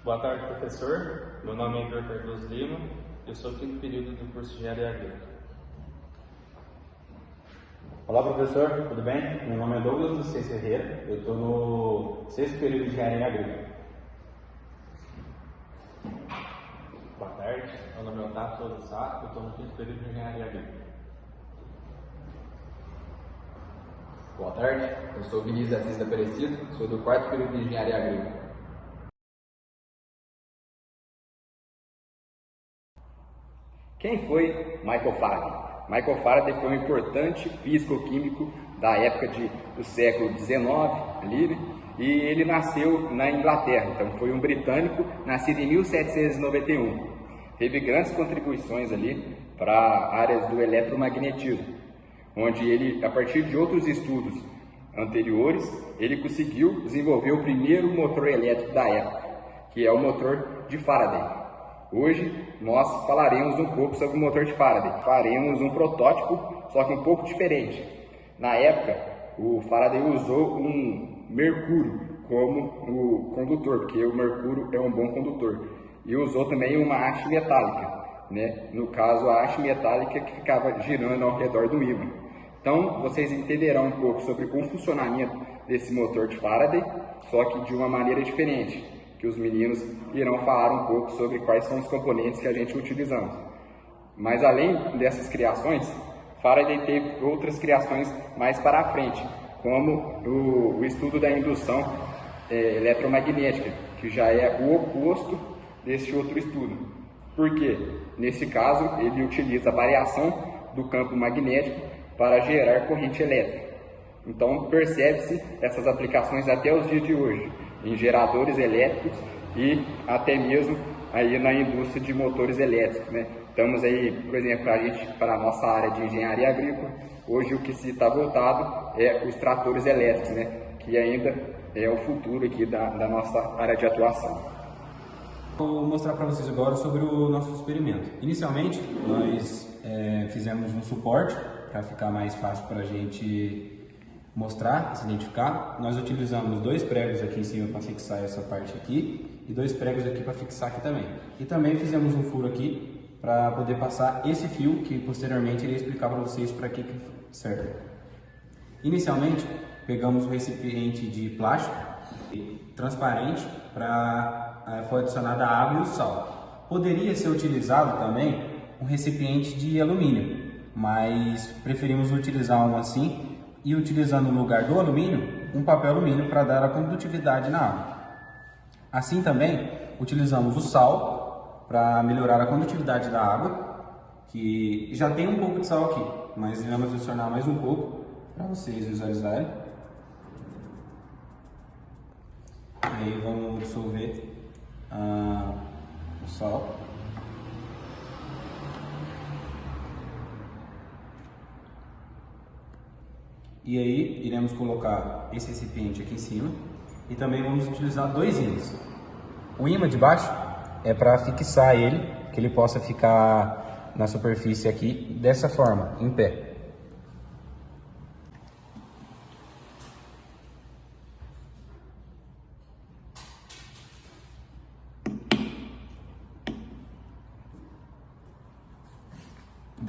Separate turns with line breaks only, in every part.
Boa tarde, professor. Meu nome é Heitor Cardoso Lima. Eu sou do quinto período do curso de Engenharia Agrícola.
Olá, professor. Tudo bem? Meu nome é Douglas dos Seis Ferreira. Eu estou no sexto período de Engenharia Agrícola.
Boa tarde. Meu nome é Otávio Souza Sá. Eu estou no quinto período de Engenharia Agrícola.
Boa tarde, eu sou Vinícius Assis da Aparecida, sou do quarto período de Engenharia Agrícola.
Quem foi Michael Faraday? Michael Faraday foi um importante físico-químico da época do século XIX, ali, né? E ele nasceu na Inglaterra, então foi um britânico nascido em 1791. Teve grandes contribuições ali para áreas do eletromagnetismo, onde ele, a partir de outros estudos anteriores, ele conseguiu desenvolver o primeiro motor elétrico da época, que é o motor de Faraday. Hoje nós falaremos um pouco sobre o motor de Faraday. Faremos um protótipo, só que um pouco diferente. Na época, o Faraday usou um mercúrio como o condutor, porque o mercúrio é um bom condutor. E usou também uma haste metálica, né? No caso, a haste metálica que ficava girando ao redor do ímã. Então, vocês entenderão um pouco sobre o funcionamento desse motor de Faraday, só que de uma maneira diferente, que os meninos irão falar um pouco sobre quais são os componentes que a gente utilizamos. Mas além dessas criações, Faraday teve outras criações mais para a frente, como o estudo da indução eletromagnética, que já é o oposto desse outro estudo. Por quê? Nesse caso, ele utiliza a variação do campo magnético para gerar corrente elétrica. Então, percebe-se essas aplicações até os dias de hoje, em geradores elétricos e até mesmo aí na indústria de motores elétricos, né? Estamos aí, por exemplo, para a nossa área de engenharia agrícola, hoje o que se está voltado é os tratores elétricos, né? Que ainda é o futuro aqui da nossa área de atuação.
Vou mostrar para vocês agora sobre o nosso experimento. Inicialmente, nós fizemos um suporte para ficar mais fácil para a gente mostrar, se identificar. Nós utilizamos 2 pregos aqui em cima para fixar essa parte aqui e 2 pregos aqui para fixar aqui também. E também fizemos um furo aqui para poder passar esse fio que posteriormente irei explicar para vocês para que serve. Inicialmente, pegamos o recipiente de plástico transparente foi adicionada a água e o sal. Poderia ser utilizado também um recipiente de alumínio, mas preferimos utilizar um assim e utilizando no lugar do alumínio, um papel alumínio para dar a condutividade na água. Assim também, utilizamos o sal para melhorar a condutividade da água, que já tem um pouco de sal aqui, mas vamos adicionar mais um pouco para vocês visualizarem. Aí vamos dissolver o sal. E aí iremos colocar esse recipiente aqui em cima e também vamos utilizar 2 ímãs. O ímã de baixo é para fixar ele, que ele possa ficar na superfície aqui dessa forma, em pé.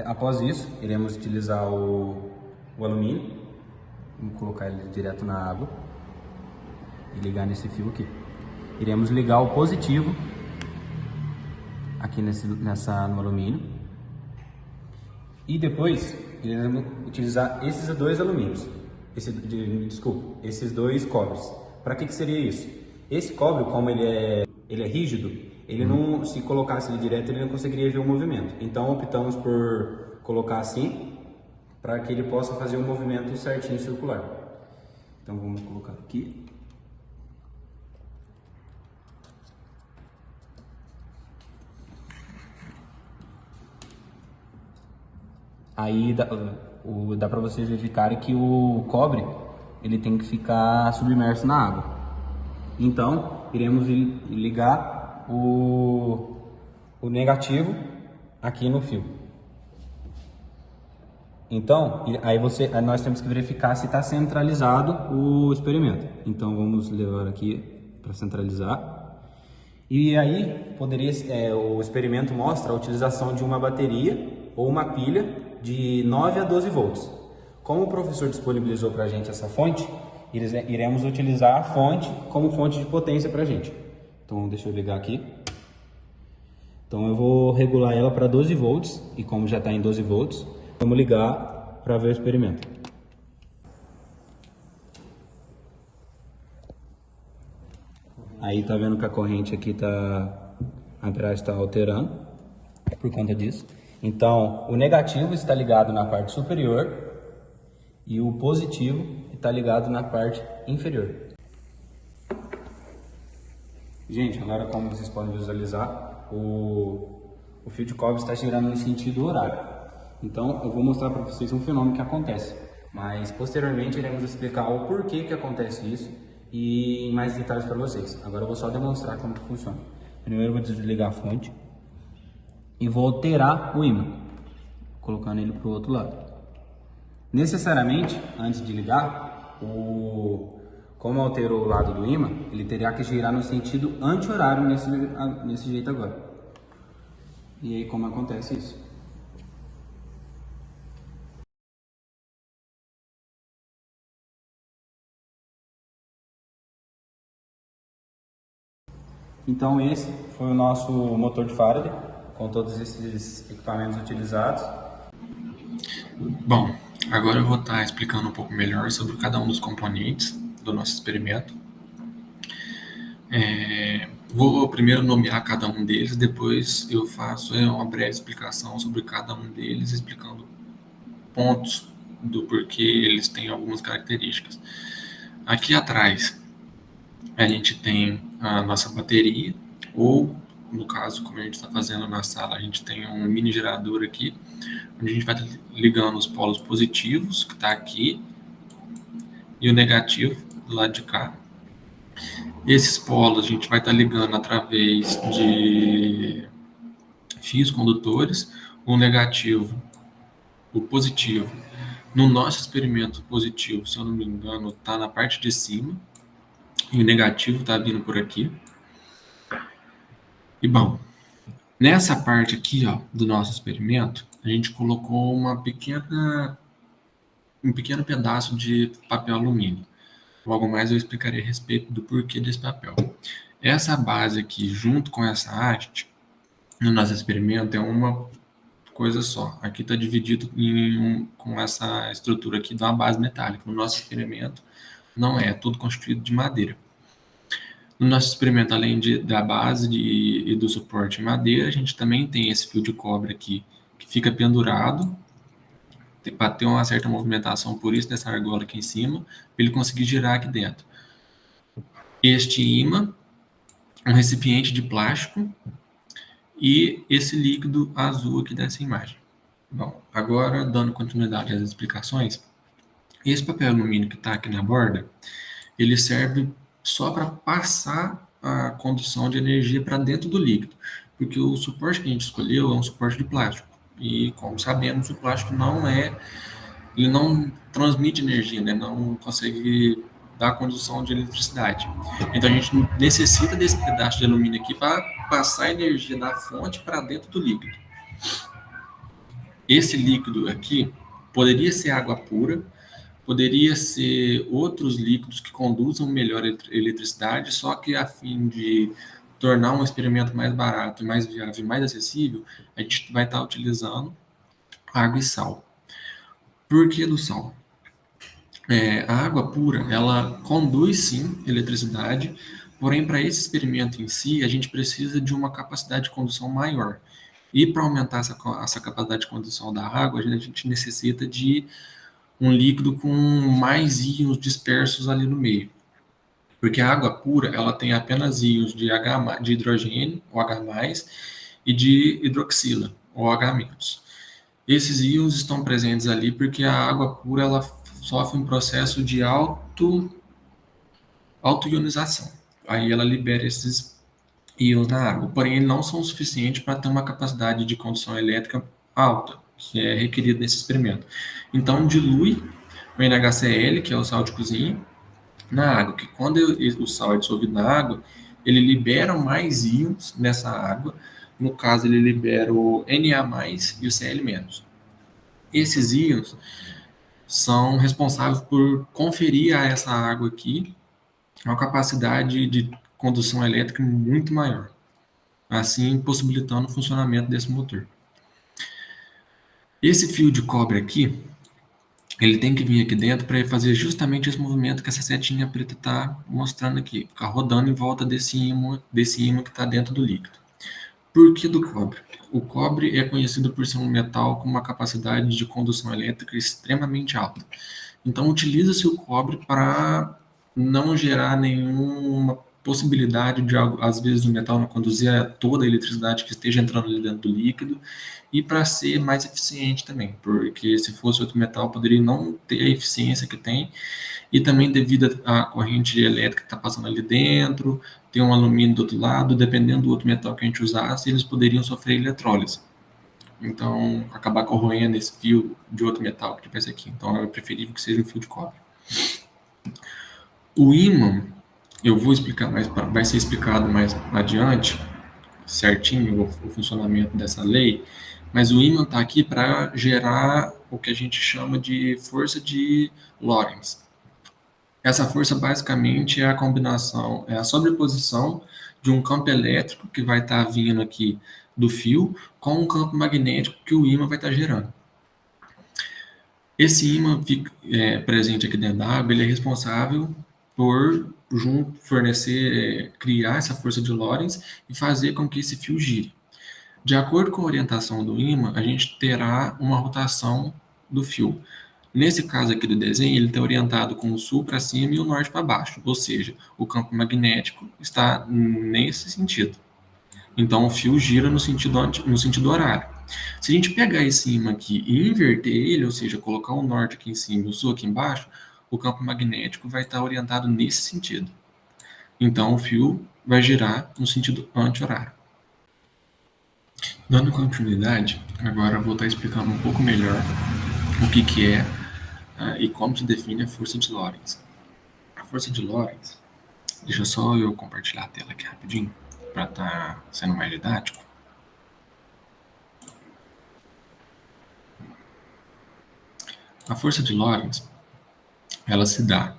Após isso, iremos utilizar o alumínio. Vamos colocar ele direto na água e ligar nesse fio aqui. Iremos ligar o positivo aqui no alumínio e depois iremos utilizar esses 2 alumínios, esses 2 cobres. Para que seria isso? Esse cobre, como ele é rígido, ele não, se colocasse ele direto, ele não conseguiria ver o movimento. Então optamos por colocar assim, para que ele possa fazer um movimento certinho circular. Então vamos colocar aqui. Aí dá para vocês verificarem que o cobre ele tem que ficar submerso na água. Então iremos ligar o negativo aqui no fio. Então, aí nós temos que verificar se está centralizado o experimento. Então, vamos levar aqui para centralizar. E aí, o experimento mostra a utilização de uma bateria ou uma pilha de 9 a 12 volts. Como o professor disponibilizou para a gente essa fonte, iremos utilizar a fonte como fonte de potência para a gente. Então, deixa eu ligar aqui. Então, eu vou regular ela para 12 volts, e como já está em 12 volts, vamos ligar para ver o experimento. Aí tá vendo que a corrente aqui a ampérage está alterando por conta disso. Então, o negativo está ligado na parte superior e o positivo está ligado na parte inferior. Gente, agora como vocês podem visualizar, o fio de cobre está girando no sentido horário. Então, eu vou mostrar para vocês um fenômeno que acontece, mas posteriormente iremos explicar o porquê que acontece isso e em mais detalhes para vocês. Agora eu vou só demonstrar como que funciona. Primeiro eu vou desligar a fonte e vou alterar o ímã, colocando ele para o outro lado. Necessariamente, antes de ligar, como alterou o lado do ímã, ele teria que girar no sentido anti-horário nesse jeito agora. E aí como acontece isso? Então esse foi o nosso motor de Faraday, com todos esses equipamentos utilizados.
Bom, agora eu vou estar explicando um pouco melhor sobre cada um dos componentes do nosso experimento. Vou primeiro nomear cada um deles, depois eu faço uma breve explicação sobre cada um deles, explicando pontos do porquê eles têm algumas características. Aqui atrás a gente tem a nossa bateria, ou no caso, como a gente está fazendo na sala, a gente tem um mini gerador aqui, onde a gente vai ligando os polos positivos, que está aqui, e o negativo do lado de cá. Esses polos a gente vai estar ligando através de fios condutores, o negativo, o positivo. No nosso experimento positivo, se eu não me engano, está na parte de cima, e o negativo está vindo por aqui. E bom, nessa parte aqui, ó, do nosso experimento, a gente colocou um pequeno pedaço de papel alumínio. Logo mais eu explicarei a respeito do porquê desse papel. Essa base aqui, junto com essa haste, no nosso experimento, é uma coisa só. Aqui está dividido com essa estrutura aqui de uma base metálica. No nosso experimento, não é tudo constituído de madeira. No nosso experimento, além da base e do suporte em madeira, a gente também tem esse fio de cobre aqui, que fica pendurado, para ter uma certa movimentação, por isso dessa argola aqui em cima, para ele conseguir girar aqui dentro. Este ímã, um recipiente de plástico e esse líquido azul aqui dessa imagem. Bom, agora dando continuidade às explicações, esse papel alumínio que está aqui na borda, ele serve só para passar a condução de energia para dentro do líquido, porque o suporte que a gente escolheu é um suporte de plástico, e como sabemos, o plástico ele não transmite energia, né? Não consegue dar condução de eletricidade. Então a gente necessita desse pedaço de alumínio aqui para passar a energia da fonte para dentro do líquido. Esse líquido aqui poderia ser água pura, poderia ser outros líquidos que conduzam melhor a eletricidade, só que a fim de tornar um experimento mais barato, mais viável e mais acessível, a gente vai estar utilizando água e sal. Por que do sal? A água pura, ela conduz sim eletricidade, porém para esse experimento em si, a gente precisa de uma capacidade de condução maior. E para aumentar essa capacidade de condução da água, a gente necessita de um líquido com mais íons dispersos ali no meio. Porque a água pura, ela tem apenas íons de hidrogênio, OH+, e de hidroxila, OH-. Esses íons estão presentes ali porque a água pura ela sofre um processo de auto-ionização. Aí ela libera esses íons na água. Porém, eles não são suficientes para ter uma capacidade de condução elétrica alta, que é requerida nesse experimento. Então, dilui o NaCl, que é o sal de cozinha, na água, que quando o sal é dissolvido na água, ele libera mais íons nessa água. No caso, ele libera o Na+, e o Cl-. Esses íons são responsáveis por conferir a essa água aqui uma capacidade de condução elétrica muito maior, assim possibilitando o funcionamento desse motor. Esse fio de cobre aqui, ele tem que vir aqui dentro para fazer justamente esse movimento que essa setinha preta está mostrando aqui, ficar rodando em volta desse ímã que está dentro do líquido. Por que do cobre? O cobre é conhecido por ser um metal com uma capacidade de condução elétrica extremamente alta. Então, utiliza-se o cobre para não gerar nenhuma possibilidade de, às vezes, o metal não conduzir toda a eletricidade que esteja entrando ali dentro do líquido, e para ser mais eficiente também, porque se fosse outro metal poderia não ter a eficiência que tem, e também devido à corrente elétrica que está passando ali dentro, tem um alumínio do outro lado, dependendo do outro metal que a gente usasse, eles poderiam sofrer eletrólise. Então, acabar corroendo esse fio de outro metal que tivesse aqui. Então, é preferível que seja um fio de cobre. O ímã, eu vou explicar mais, vai ser explicado mais adiante, certinho o funcionamento dessa lei, mas o ímã está aqui para gerar o que a gente chama de força de Lorentz. Essa força basicamente é a combinação, é a sobreposição de um campo elétrico que vai estar vindo aqui do fio com um campo magnético que o ímã vai estar gerando. Esse ímã presente aqui dentro da água, ele é responsável por criar essa força de Lorentz e fazer com que esse fio gire. De acordo com a orientação do ímã, a gente terá uma rotação do fio. Nesse caso aqui do desenho, ele está orientado com o sul para cima e o norte para baixo, ou seja, o campo magnético está nesse sentido. Então, o fio gira no sentido horário. Se a gente pegar esse ímã aqui e inverter ele, ou seja, colocar o norte aqui em cima e o sul aqui embaixo, o campo magnético vai estar orientado nesse sentido. Então, o fio vai girar no sentido anti-horário. Dando continuidade, agora eu vou estar explicando um pouco melhor o que é e como se define a força de Lorentz. A força de Lorentz, deixa só eu compartilhar a tela aqui rapidinho, para estar sendo mais didático. A força de Lorentz, ela se dá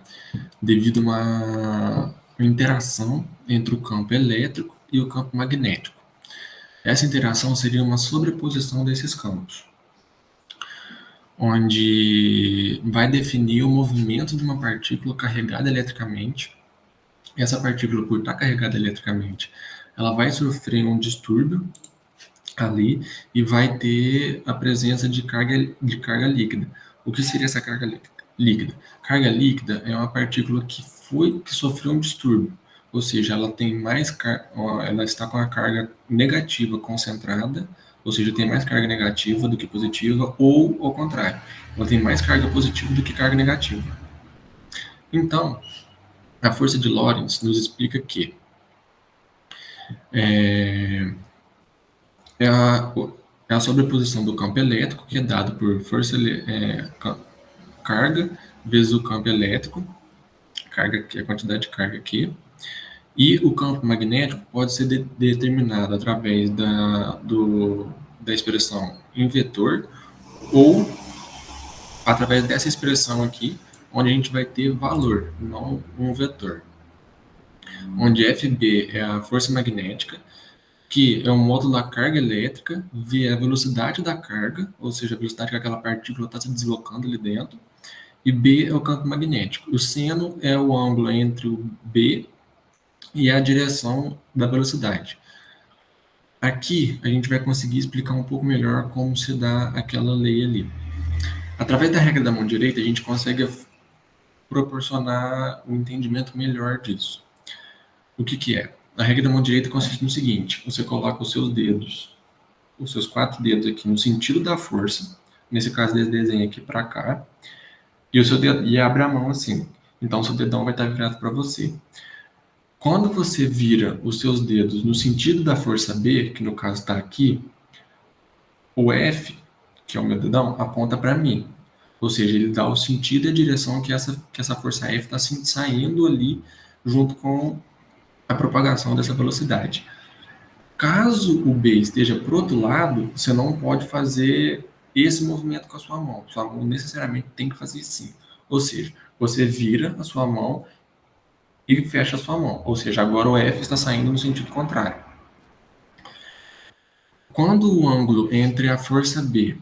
devido a uma interação entre o campo elétrico e o campo magnético. Essa interação seria uma sobreposição desses campos, onde vai definir o movimento de uma partícula carregada eletricamente. Essa partícula, por estar carregada eletricamente, ela vai sofrer um distúrbio ali e vai ter a presença de carga líquida. O que seria essa carga líquida? Carga líquida é uma partícula que sofreu um distúrbio, ou seja, ela está com a carga negativa concentrada, ou seja, tem mais carga negativa do que positiva, ou ao contrário, ela tem mais carga positiva do que carga negativa. Então, a força de Lorentz nos explica que é a sobreposição do campo elétrico, que é dado por carga vezes o campo elétrico, carga, que é a quantidade de carga aqui, e o campo magnético pode ser determinado através da expressão em vetor ou através dessa expressão aqui, onde a gente vai ter valor, não um vetor. Onde FB é a força magnética, que é o módulo da carga elétrica, V é a velocidade da carga, ou seja, a velocidade que aquela partícula está se deslocando ali dentro, e B é o campo magnético. O seno é o ângulo entre o B e a direção da velocidade. Aqui a gente vai conseguir explicar um pouco melhor como se dá aquela lei ali. Através da regra da mão direita, a gente consegue proporcionar um entendimento melhor disso. O que é? A regra da mão direita consiste no seguinte: você coloca os seus 4 dedos aqui no sentido da força, nesse caso desse desenho aqui para cá, e abre a mão assim. Então, o seu dedão vai estar virado para você. Quando você vira os seus dedos no sentido da força B, que no caso está aqui, o F, que é o meu dedão, aponta para mim. Ou seja, ele dá o sentido e a direção que essa força F está saindo ali junto com a propagação dessa velocidade. Caso o B esteja para o outro lado, você não pode fazer esse movimento com a sua mão. Sua mão necessariamente tem que fazer assim. Ou seja, você vira a sua mão e fecha a sua mão. Ou seja, agora o F está saindo no sentido contrário. Quando o ângulo entre a força B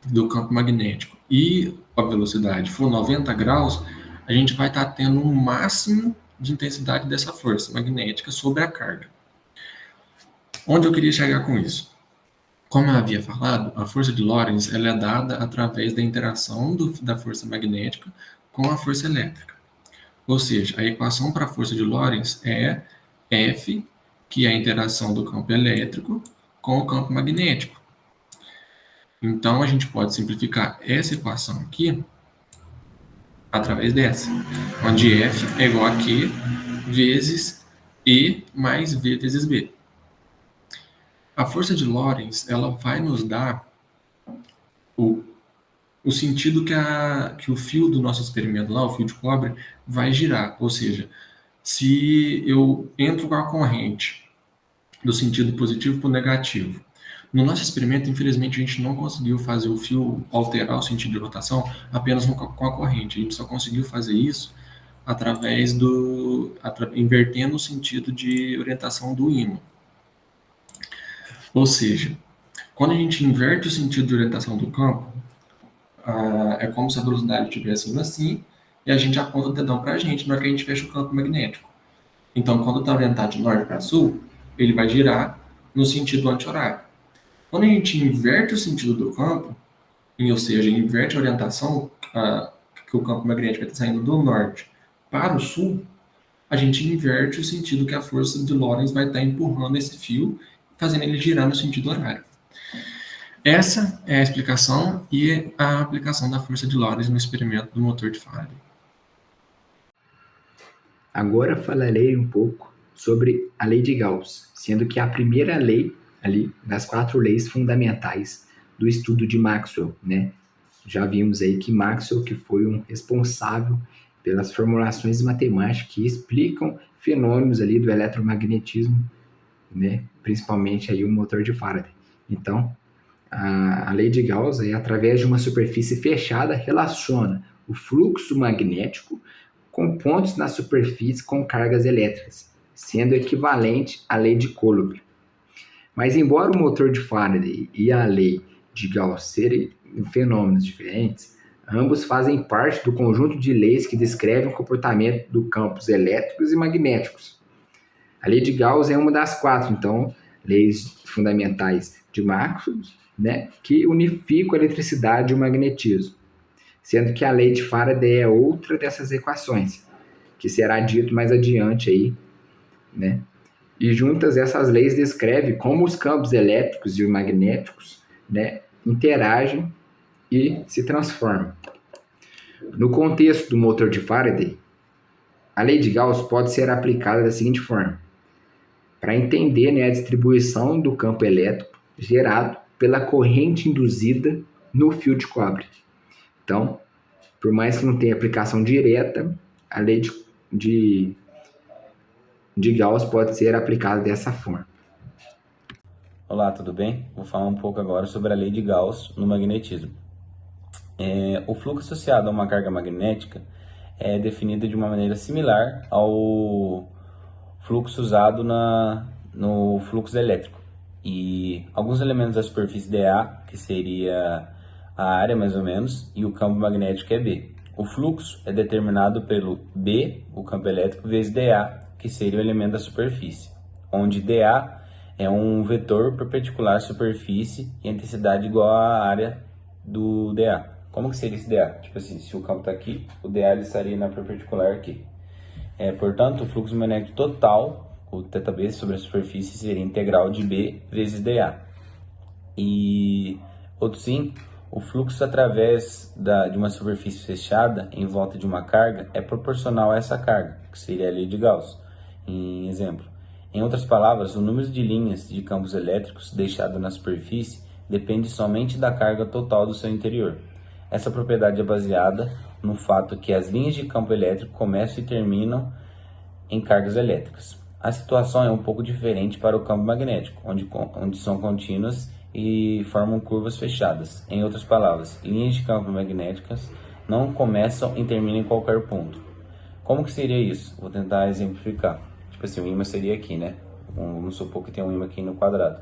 do campo magnético e a velocidade for 90 graus, a gente vai estar tendo um máximo de intensidade dessa força magnética sobre a carga. Onde eu queria chegar com isso? Como eu havia falado, a força de Lorentz ela é dada através da interação da força magnética com a força elétrica. Ou seja, a equação para a força de Lorentz é F, que é a interação do campo elétrico com o campo magnético. Então, a gente pode simplificar essa equação aqui através dessa, onde F é igual a Q vezes E mais V vezes B. A força de Lorentz ela vai nos dar o sentido que o fio do nosso experimento lá, o fio de cobre, vai girar. Ou seja, se eu entro com a corrente do sentido positivo para o negativo, no nosso experimento, infelizmente, a gente não conseguiu fazer o fio alterar o sentido de rotação apenas com a corrente. A gente só conseguiu fazer isso através invertendo o sentido de orientação do ímã. Ou seja, quando a gente inverte o sentido de orientação do campo, é como se a velocidade estivesse indo assim e a gente aponta o dedão para a gente na hora que a gente fecha o campo magnético. Então, quando está orientado de norte para sul, ele vai girar no sentido anti-horário. Quando a gente inverte o sentido do campo, ou seja, inverte a orientação, que o campo magnético está saindo do norte para o sul, a gente inverte o sentido que a força de Lorentz vai estar empurrando esse fio, fazendo ele girar no sentido horário. Essa é a explicação e a aplicação da força de Lorentz no experimento do motor de Faraday.
Agora falarei um pouco sobre a lei de Gauss, sendo que a primeira lei ali das 4 leis fundamentais do estudo de Maxwell, né? Já vimos aí que Maxwell que foi um responsável pelas formulações matemáticas que explicam fenômenos ali do eletromagnetismo, né? Principalmente aí o motor de Faraday. Então, a lei de Gauss, aí, através de uma superfície fechada, relaciona o fluxo magnético com pontos na superfície com cargas elétricas, sendo equivalente à lei de Coulomb. Mas, embora o motor de Faraday e a lei de Gauss serem fenômenos diferentes, ambos fazem parte do conjunto de leis que descrevem o comportamento dos campos elétricos e magnéticos. A lei de Gauss é uma das 4, então, leis fundamentais de Maxwell, né, que unificam a eletricidade e o magnetismo, sendo que a lei de Faraday é outra dessas equações, que será dito mais adiante aí, né? E juntas essas leis descrevem como os campos elétricos e magnéticos, né, interagem e se transformam. No contexto do motor de Faraday, a lei de Gauss pode ser aplicada da seguinte forma: para entender, né, a distribuição do campo elétrico gerado pela corrente induzida no fio de cobre. Então, por mais que não tenha aplicação direta, a lei de Gauss pode ser aplicada dessa forma.
Olá, tudo bem? Vou falar um pouco agora sobre a lei de Gauss no magnetismo. O fluxo associado a uma carga magnética é definido de uma maneira similar ao fluxo usado no fluxo elétrico. E alguns elementos da superfície dA, que seria a área mais ou menos, e o campo magnético é B. O fluxo é determinado pelo B, o campo elétrico, vezes dA, que seria o elemento da superfície, onde dA é um vetor perpendicular à superfície e a intensidade igual à área do dA. Como que seria esse dA? Tipo assim, se o campo está aqui, o dA estaria na perpendicular aqui. Portanto, o fluxo magnético total, o θB sobre a superfície, seria integral de B vezes dA. E outro sim, o fluxo através de uma superfície fechada em volta de uma carga é proporcional a essa carga, que seria a lei de Gauss. Em exemplo, em outras palavras, o número de linhas de campos elétricos deixado na superfície depende somente da carga total do seu interior. Essa propriedade é baseada no fato que as linhas de campo elétrico começam e terminam em cargas elétricas. A situação é um pouco diferente para o campo magnético, onde são contínuas e formam curvas fechadas. Em outras palavras, linhas de campo magnéticas não começam e terminam em qualquer ponto. Como que seria isso? Vou tentar exemplificar. Tipo assim, o ímã seria aqui, né? Vamos supor que tem um ímã aqui no quadrado.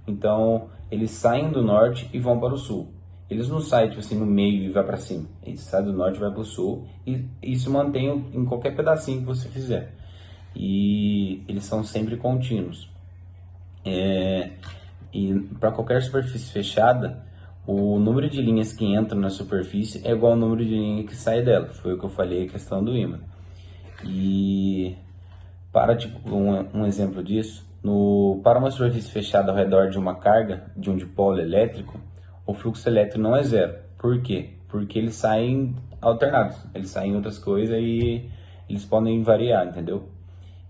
Então, eles saem do norte e vão para o sul. Eles não saem, tipo assim, no meio e vai para cima. Eles saem do norte e vai para o sul. E isso mantém em qualquer pedacinho que você fizer. E eles são sempre contínuos. E para qualquer superfície fechada, o número de linhas que entram na superfície é igual ao número de linhas que sai dela. Foi o que eu falei, a questão do ímã. E para um exemplo disso, para uma superfície fechada ao redor de uma carga, de um dipolo elétrico, o fluxo elétrico não é zero. Por quê? Porque eles saem alternados, eles saem em outras coisas e eles podem variar, entendeu?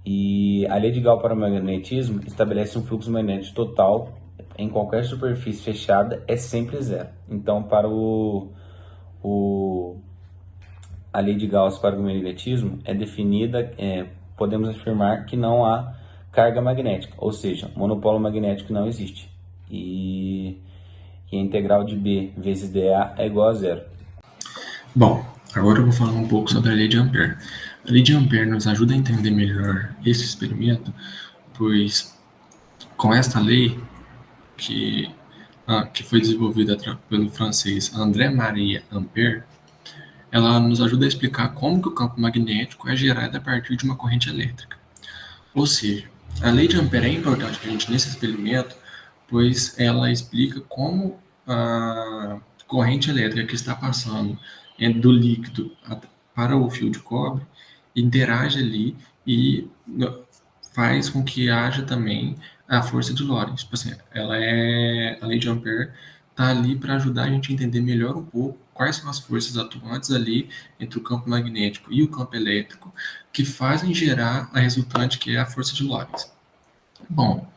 E a lei de Gauss para o magnetismo estabelece um fluxo magnético total em qualquer superfície fechada é sempre zero. Então, para a lei de Gauss para o magnetismo é definida, podemos afirmar que não há carga magnética, ou seja, monopolo magnético não existe. E a integral de B vezes dA é igual a zero.
Bom, agora eu vou falar um pouco sobre a lei de Ampère. A lei de Ampère nos ajuda a entender melhor esse experimento, pois com esta lei que foi desenvolvida pelo francês André-Marie Ampère, ela nos ajuda a explicar como que o campo magnético é gerado a partir de uma corrente elétrica. Ou seja, a lei de Ampère é importante para a gente nesse experimento, pois ela explica como a corrente elétrica que está passando do líquido para o fio de cobre interage ali e faz com que haja também a força de Lorentz. Tipo assim, a lei de Ampère está ali para ajudar a gente a entender melhor um pouco quais são as forças atuantes ali entre o campo magnético e o campo elétrico que fazem gerar a resultante que é a força de Lorentz. Bom,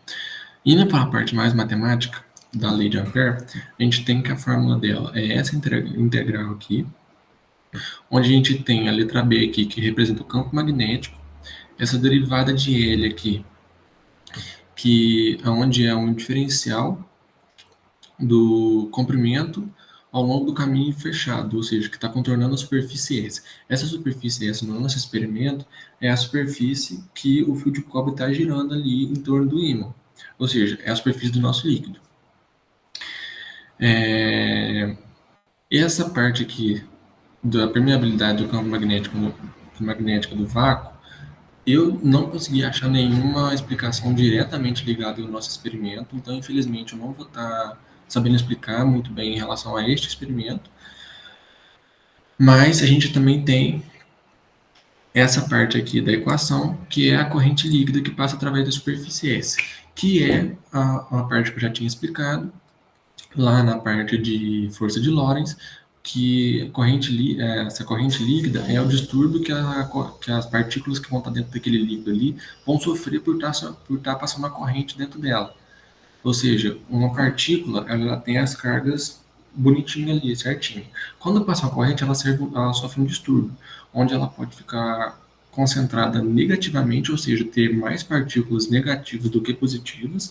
indo para a parte mais matemática da lei de Ampère, a gente tem que a fórmula dela é essa integral aqui, onde a gente tem a letra B aqui, que representa o campo magnético, essa derivada de L aqui, onde é um diferencial do comprimento ao longo do caminho fechado, ou seja, que está contornando a superfície S. Essa superfície S no nosso experimento é a superfície que o fio de cobre está girando ali em torno do ímã, ou seja, é a superfície do nosso líquido. Essa parte aqui da permeabilidade do campo magnético do vácuo, eu não consegui achar nenhuma explicação diretamente ligada ao nosso experimento, então infelizmente eu não vou estar sabendo explicar muito bem em relação a este experimento, mas a gente também tem essa parte aqui da equação, que é a corrente líquida que passa através da superfície S, que é a parte que eu já tinha explicado, lá na parte de força de Lorentz, que essa corrente líquida é o distúrbio que as partículas que vão estar dentro daquele líquido ali vão sofrer por estar passando uma corrente dentro dela. Ou seja, uma partícula ela tem as cargas bonitinhas ali, certinho. Quando passa uma corrente, ela sofre um distúrbio, onde ela pode ficar concentrada negativamente, ou seja, ter mais partículas negativas do que positivas,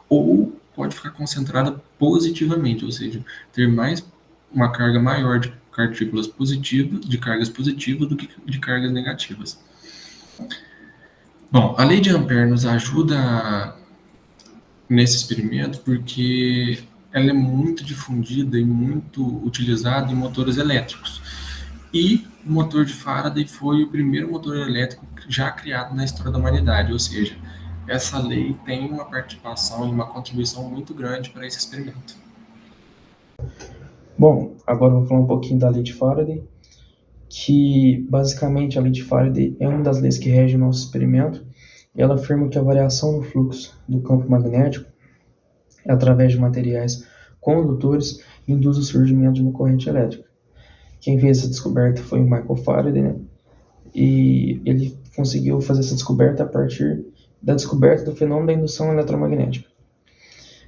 ou pode ficar concentrada positivamente, ou seja, ter uma carga maior de cargas positivas do que de cargas negativas. Bom, a lei de Ampère nos ajuda nesse experimento porque ela é muito difundida e muito utilizada em motores elétricos. E o motor de Faraday foi o primeiro motor elétrico já criado na história da humanidade, ou seja, essa lei tem uma participação e uma contribuição muito grande para esse experimento.
Bom, agora eu vou falar um pouquinho da lei de Faraday, que basicamente a lei de Faraday é uma das leis que rege o nosso experimento. Ela afirma que a variação no fluxo do campo magnético, através de materiais condutores, induz o surgimento de uma corrente elétrica. Quem fez essa descoberta foi o Michael Faraday, né? E ele conseguiu fazer essa descoberta a partir da descoberta do fenômeno da indução eletromagnética.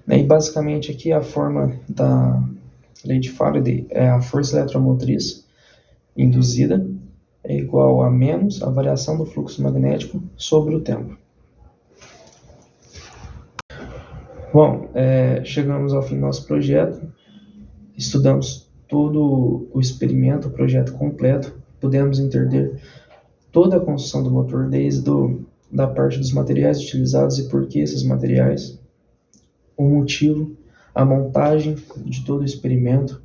E basicamente aqui a forma da lei de Faraday é a força eletromotriz induzida é igual a menos a variação do fluxo magnético sobre o tempo. Bom, chegamos ao fim do nosso projeto, estudamos todo o experimento, o projeto completo, pudemos entender toda a construção do motor, desde da parte dos materiais utilizados e por que esses materiais, o motivo, a montagem de todo o experimento,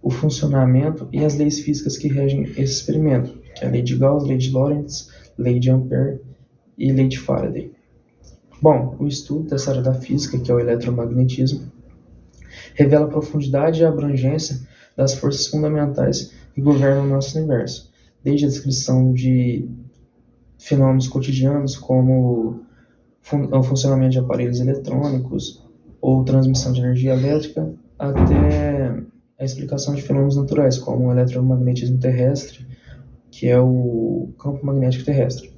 o funcionamento e as leis físicas que regem esse experimento, que é a lei de Gauss, lei de Lorentz, lei de Ampère e lei de Faraday. Bom, o estudo dessa área da física, que é o eletromagnetismo, revela a profundidade e a abrangência das forças fundamentais que governam o nosso universo, desde a descrição de fenômenos cotidianos como o funcionamento de aparelhos eletrônicos ou transmissão de energia elétrica, até a explicação de fenômenos naturais, como o eletromagnetismo terrestre, que é o campo magnético terrestre.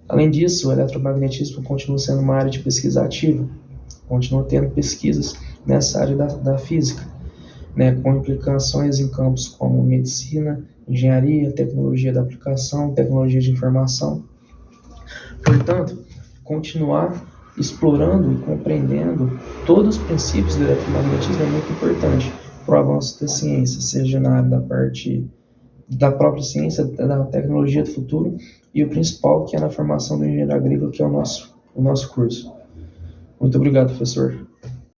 Além disso, o eletromagnetismo continua sendo uma área de pesquisa ativa, continua tendo pesquisas nessa área da física, com implicações em campos como medicina, engenharia, tecnologia da aplicação, tecnologia de informação. Portanto, continuar explorando e compreendendo todos os princípios do eletromagnetismo é muito importante para o avanço da ciência, seja na área da parte da própria ciência, da tecnologia do futuro, e o principal, que é na formação do engenheiro agrícola, que é o nosso curso. Muito obrigado, professor.